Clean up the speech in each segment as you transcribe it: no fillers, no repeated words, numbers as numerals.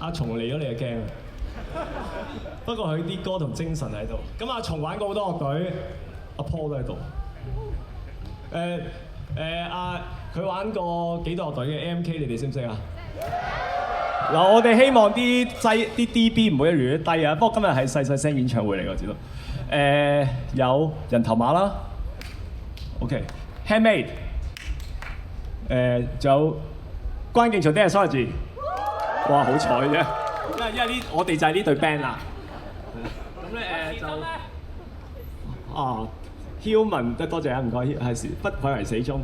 阿松嚟咗你就驚。不過佢啲歌同精神喺度。咁阿松玩過好多樂隊，阿 Paul 都喺度。佢玩過幾隊樂隊嘅 MK， 你哋識唔識啊？嗱，我哋希望啲DB 唔會越嚟越低啊。不過今日係細細聲演唱會嚟，我知道。有人頭馬啦 ，OK，Handmade， 仲有關敬長 Daniel，哇，好彩啫，因為我哋就係呢隊 band 啦。咁咧就Hillman， 多謝啊，唔該，係不愧為死忠，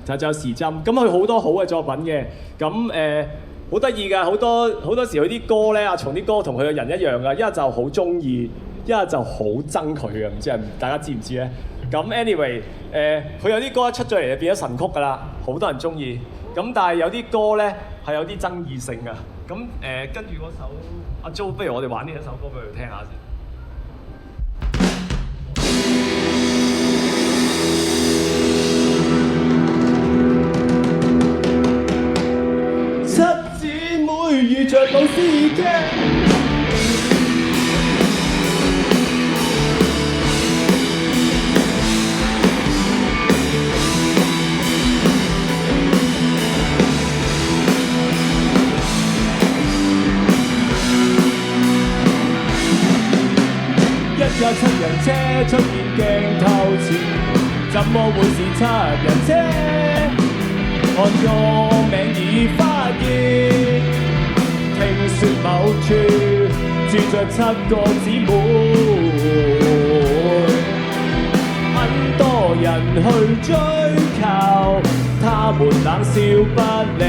就仲有時針，咁佢好多好嘅作品嘅，咁好得意㗎，好多時佢啲歌咧，阿松啲歌同佢嘅人一樣㗎，一係就好中意，一係就好憎佢嘅，唔知係大家知唔知咧？咁 anyway， 佢有啲歌一出咗嚟就變咗神曲㗎啦，好多人中意。咁但係有啲歌咧係有啲爭議性㗎。咁跟住嗰首阿 Jo， 不如我哋玩呢一首歌俾佢聽下先。七姊妹遇着老師嘅。一架七人車出現鏡頭前，怎麼會是七人車？看個名已發現，聽說某處住着七個姊妹，很多人去追求，他們冷笑不理。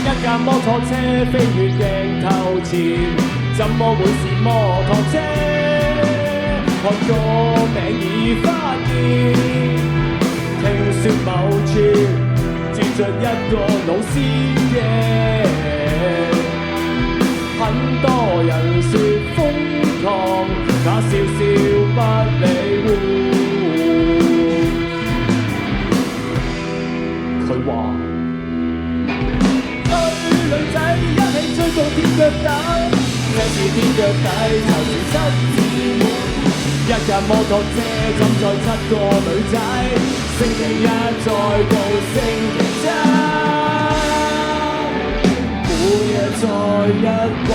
一架摩托車飛越鏡頭前，怎麼會是摩托車？看個名已發現，聽說某處住着一個老師爺，很多人說瘋狂，假笑笑不理會。佢話追女仔一起追到天腳底，這是天腳底就是七姊妹，一架摩托車浸載七個女仔，星期一再到星期七，每日再一位。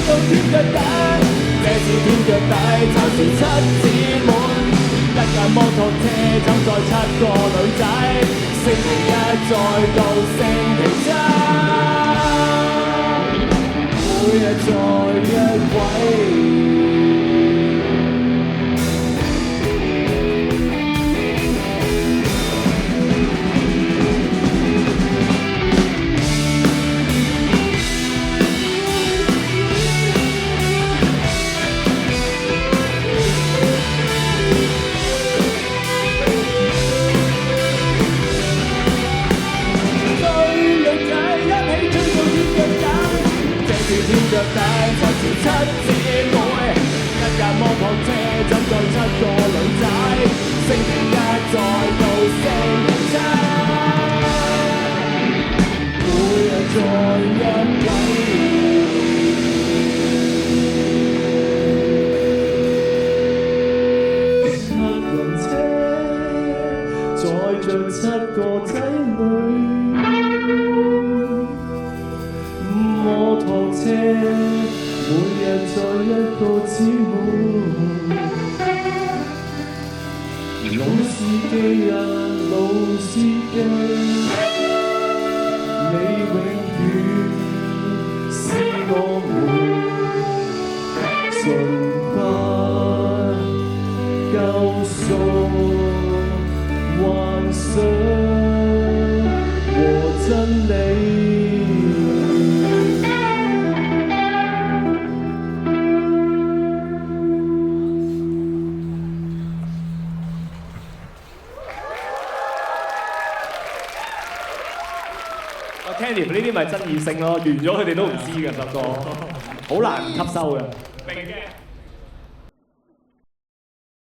到天腳底，這是天腳底，就是七姊妹，一架摩托車走載七個女仔，星期一再到星期七，每日再一位。天腳底就是七姊妹，一架摩托車浸載七個女仔，星期一再到星期七，每日再一位。七人車載着七個仔女，摩托車每日載一個姊妹，老司機啊老司機，你永遠是我們崇拜救贖幻想。真理。Candy 呢啲咪爭議性咯，完咗佢哋都唔知嘅，不過好難吸收嘅。明嘅。